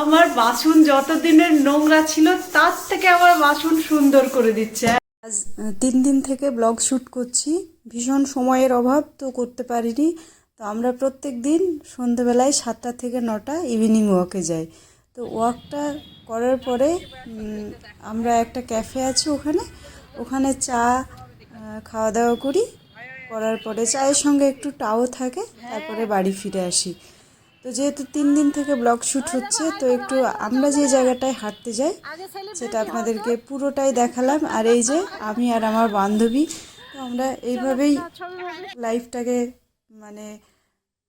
আমার বাসন যতদিনের নোংরা ছিল তার থেকে আমার বাসন সুন্দর করে দিচ্ছে। আজ 3 দিন থেকে ব্লগ শ্যুট করছি, ভীষণ সময়ের অভাব তো করতে পারিনি। তো আমরা প্রত্যেক দিন সন্ধেবেলায় 7টা থেকে 9টা ইভিনিং ওয়াকে যাই। তো ওয়াকটা করার পরে আমরা একটা ক্যাফে আছে ওখানে চা খাওয়া দাওয়া করার পরে চায়ের সঙ্গে একটু টাও থাকে, তারপরে বাড়ি ফিরে আসি। তো যেহেতু 3 দিন থেকে ব্লগ শ্যুট হচ্ছে, তো একটু আমরা যে জায়গাটায় হাঁটতে যাই সেটা আপনাদেরকে পুরোটাই দেখালাম। আর এই যে আমি আর আমার বান্ধবী, তো আমরা এইভাবেই লাইফটাকে মানে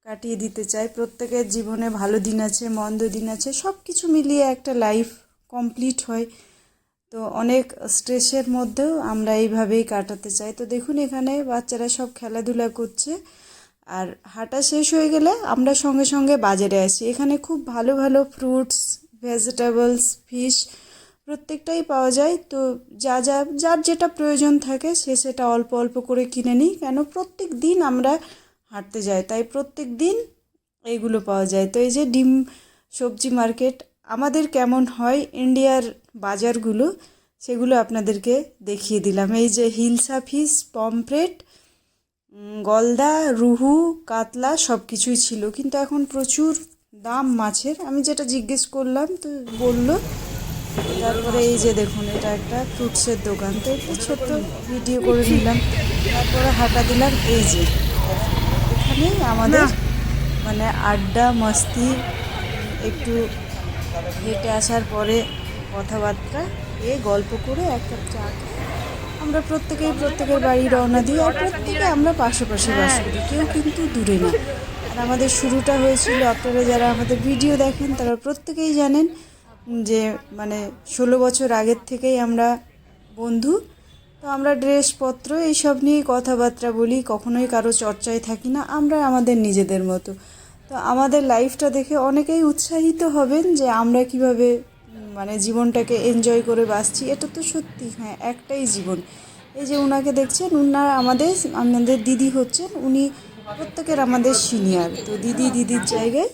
কাটিয়ে দিতে চাই। প্রত্যেকের জীবনে ভালো দিন আছে, মন্দ দিন আছে, সব কিছু মিলিয়ে একটা লাইফ কমপ্লিট হয়। তো অনেক স্ট্রেসের মধ্যেও আমরা এইভাবেই কাটাতে চাই। তো দেখুন এখানে বাচ্চারা সব খেলাধুলা করছে, আর হাঁটা শেষ হয়ে গেলে আমরা সঙ্গে সঙ্গে বাজারে আসি। এখানে খুব ভালো ভালো ফ্রুটস, ভেজিটেবলস, ফিশ প্রত্যেকটাই পাওয়া যায়। তো যার যেটা প্রয়োজন থাকে সে সেটা অল্প অল্প করে কিনে নিই, কেন প্রত্যেক দিন আমরা হাঁটতে যাই, তাই প্রত্যেক দিন এইগুলো পাওয়া যায়। তো এই যে ডিম সবজি মার্কেট আমাদের কেমন হয় ইন্ডিয়ার বাজারগুলো, সেগুলো আপনাদেরকে দেখিয়ে দিলাম। এই যে হিলসা ফিশ, পমফ্রেট, গলদা, রুহু, কাতলা সব কিছুই ছিল, কিন্তু এখন প্রচুর দাম মাছের। আমি যেটা জিজ্ঞেস করলাম তো বললো। তারপরে এই যে দেখুন এটা একটা ফ্রুটসের দোকান, তো একটু ছোট্ট ভিডিও করে নিলাম। তারপরে হাঁটা দিলাম এই যে এখানেই আমাদের মানে আড্ডা মস্তি, একটু হেঁটে আসার পরে কথাবার্তা গল্প করে এক কাপ চা খেয়ে আমরা প্রত্যেকের বাড়ি রওনা দিই। আর প্রত্যেকে আমরা পাশাপাশি বাস করি, কেউ কিন্তু দূরে না। আর আমাদের শুরুটা হয়েছিল, আপনারা যারা আমাদের ভিডিও দেখেন তারা প্রত্যেকেই জানেন যে মানে 16 বছর আগের থেকেই আমরা বন্ধু। তো আমরা ড্রেসপত্র এইসব নিয়েই কথাবার্তা বলি, কখনোই কারো চর্চায় থাকি না, আমরা আমাদের নিজেদের মতো। তো আমাদের লাইফটা দেখে অনেকেই উৎসাহিত হবেন যে আমরা কিভাবে মানে জীবনটাকে এনজয় করে বাঁচছি। এটা তো সত্যি, হ্যাঁ একটাই জীবন। এই যে উনাকে দেখছেন, উনার আমাদের দিদি হচ্ছেন, উনি প্রত্যেকের আমাদের সিনিয়র। তো দিদির জায়গায়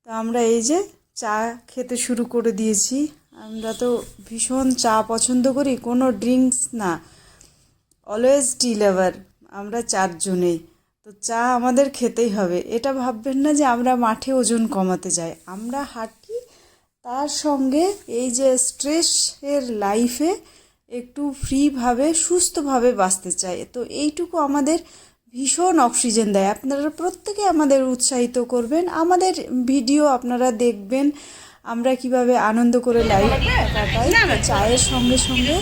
তো আমরা এই যে চা খেতে শুরু করে দিয়েছি। আমরা তো ভীষণ চা পছন্দ করি, কোনো ড্রিঙ্কস না, অলওয়েজ টি লাভার আমরা 4জনেই। তো চা আমাদের খেতেই হবে। এটা ভাববেন না যে আমরা মাঠে ওজন কমাতে যাই, আমরা হাঁটি, তার সঙ্গে এই যে স্ট্রেসের লাইফে একটু ফ্রিভাবে সুস্থভাবে বাঁচতে চাই। তো এইটুকু আমাদের ভীষণ অক্সিজেন দেয়। আপনারা প্রত্যেকে আমাদের উৎসাহিত করবেন, আমাদের ভিডিও আপনারা দেখবেন, আমরা কিভাবে আনন্দ করে লাইফ কাটাই। চায়ের সঙ্গে সঙ্গে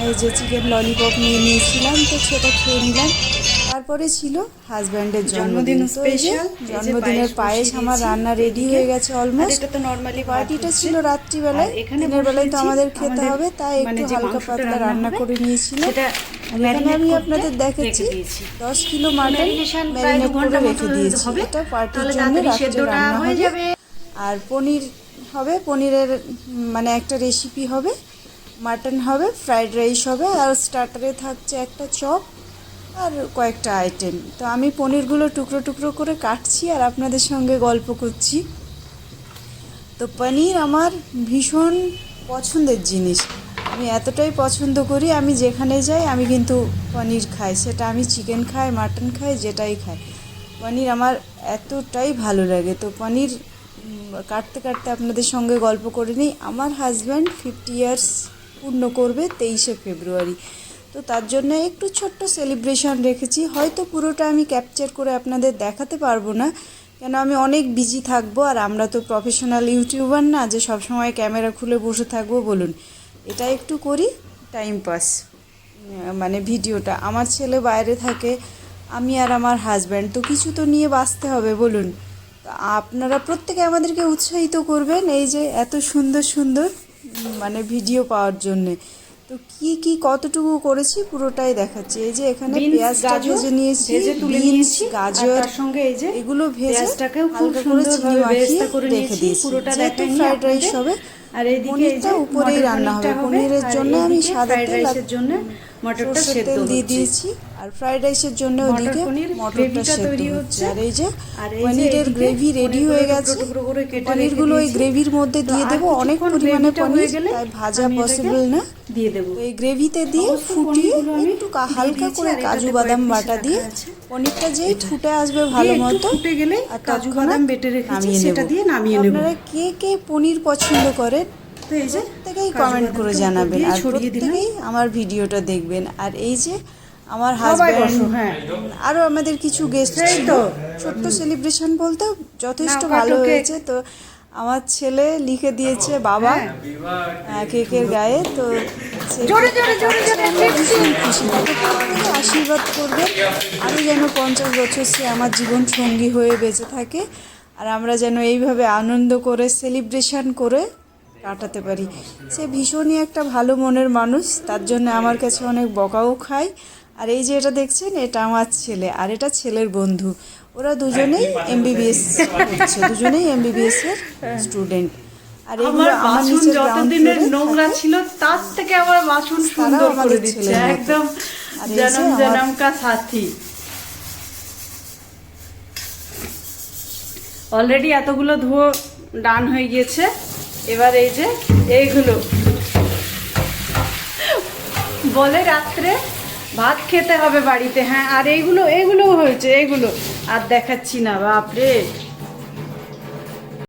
এই যে চিকেন ললিপপ নিয়েছিলাম, তো সেটা খেয়ে নিলাম। তারপরে ছিল হাজব্যান্ডের জন্মদিন, স্পেশাল জন্মদিনের পায়েস আমার রান্না রেডি হয়ে গেছে অলমোস্ট। এটা তো নর্মালি পার্টিটা ছিল রাত্রিবেলায়, দিনের বেলায় তো আমাদের খেতে হবে, তাই একটু হালকা পাতলা রান্না করে নিয়েছিল। এখানে আমি আপনাদের দেখাচ্ছি 10 কিলো মাটন ম্যারিনেট করে রেখে দিয়েছি, এটা পার্টির জন্য রাত্রে রান্না হবে। আর পনির হবে, পনিরের মানে একটা রেসিপি হবে, মাটন হবে, ফ্রাইড রাইস হবে, আর স্টার্টারে থাকছে একটা চপ আর কয়েকটা আইটেম। তো আমি পনিরগুলো টুকরো টুকরো করে কাটছি আর আপনাদের সঙ্গে গল্প করছি। তো পনির আমার ভীষণ পছন্দের জিনিস, আমি এতটাই পছন্দ করি, আমি যেখানে যাই আমি কিন্তু পনির খাই, সেটা আমি চিকেন খাই, মাটন খাই, যেটাই খাই, পনির আমার এতটাই ভালো লাগে। তো পনির কাটতে কাটতে আপনাদের সঙ্গে গল্প করে নিই। আমার হাজব্যান্ড 50 ইয়ার্স পূর্ণ করবে 23শে ফেব্রুয়ারি। তো তার জন্য একটু ছোট্ট সেলিব্রেশন রেখেছি, হয়তো পুরোটা আমি ক্যাপচার করে আপনাদের দেখাতে পারবো না, কেন আমি অনেক বিজি থাকবো। আর আমরা তো প্রফেশনাল ইউটিউবার না যে সবসময় ক্যামেরা খুলে বসে থাকবো, বলুন। এটা একটু করি টাইম পাস, মানে ভিডিওটা। আমার ছেলে বাইরে থাকে, আমি আর আমার হাজব্যান্ড, তো কিছু তো নিয়ে বাঁচতে হবে, বলুন। তো আপনারা প্রত্যেকে আমাদেরকে উৎসাহিত করবেন এই যে এত সুন্দর সুন্দর মানে ভিডিও পাওয়ার জন্যে। তো কি কতটুকু করেছি পুরোটাই দেখাচ্ছি। এই যে এখানে পেঁয়াজটা ভেজে নিয়েছি, বিনস, গাজর, সঙ্গে এই যে এগুলো ভেজে খুব সুন্দরভাবে বেরেস্তা করে রেখে দিয়েছি, পুরোটা দেখাইনি ফ্রাইড রাইস হবে। আর এইদিকে এটা উপরেই রান্না হবে, পনিরের জন্য আমি সাদা তেল আর মটরটা সেদ্ধ দিয়ে দিয়েছি। আর ফ্রাইড রাইসের জন্য ওদিকে পনির মটরটা গ্রেভিটা সেদ্ধ তৈরি হচ্ছে। হচ্ছে। আর এই যে আর এই যে পনিরের এদিকে গ্রেভি রেডি হয়ে পনিরগুলো গেছে। টুকরো টুকরো করে কেটে রেখে পনিরগুলো ওই দিয়েছি। গ্রেভির মধ্যে দিয়ে তো আর দেবো, অনেক কিছুক্ষণ পরিমাণে গ্রেভিটা হয়ে পনির, গেলে তাই ভাজা আমি এটাকে পসিবল না। দিয়ে দেবো। তো এই গ্রেভিতে দিয়ে সমস্ত ফুটিয়ে পনিরগুলো আমি একটু দিয়ে হালকা দিয়েছি, করে আর এটাতে কাজু কয়েক বাদাম piece বাটা রাখা দিয়ে আছে। পনিরটা যেই ফুটে আসবে ভালো দিয়ে একটু মতো ফুটে গেলে আর কাজু তৎক্ষণাৎ বাদাম বেটে রেখেছি, নামিয়ে সেটা নেব। দিয়ে নামিয়ে নেব। আপনারা কে কে পনির পছন্দ করেন তো এই যে প্রত্যেকেই কাজু কমেন্ট করে বাদামটা উপর জানাবেন, দিয়ে আর ছড়িয়ে দিলাম। প্রত্যেকেই আমার ভিডিওটা দেখবেন। আর এই যে আমার সবাই হাজব্যান্ড, বসো, হ্যাঁ। আরও আমাদের কিছু গেস্ট সেই ছিল। তো। ছোট্ট সেলিব্রেশন বলতে যথেষ্ট নাও, ভালো কাটো কেক। হয়েছে। তো আমার ছেলে লিখে দিয়েছে বাবা কেকের গায়ে। তো সেই জোরে কেকটা জোরে জোরে কাটছে, জোরে আমরা ভীষণ খুশি। তাকে প্রত্যেকে আশীর্বাদ করবেন আরও যেন 50 বছর সে আমার জীবন সঙ্গী হয়ে বেঁচে থাকে, আর আমরা যেন এইভাবে আনন্দ করে সেলিব্রেশন করে কাটাতে পারি। সে ভীষণই একটা ভালো মনের মানুষ, তার জন্য আমার কাছে অনেক বকাও খায়। আর এই যে এটা দেখছেন, এটা আমার ছেলে, আর এটা ছেলের বন্ধু। ওরা দুজনেই এমবিবিএস করছে, দুজনেই এমবিবিএস এর স্টুডেন্ট। আর এগুলো আমার আমার বাসন নিচে গ্রাউন্ড যতদিনের ফ্লোরে নোংরা থাকে। ছিল তার থেকে আমার বাসন তারাও সুন্দর করে আমাদের দিচ্ছে, ছেলের মতো। একদম আর এই যে জনম আমার- জনম কা সাথী। অলরেডি এতগুলো ধুয়ো ডান হয়ে গিয়েছে। এবার এই যে এইগুলো বলে রাত্রে ভাত খেতে হবে বাড়িতে, হ্যাঁ, আর এইগুলো হয়েছে, এইগুলো আর দেখাচ্ছি না, বাপরে।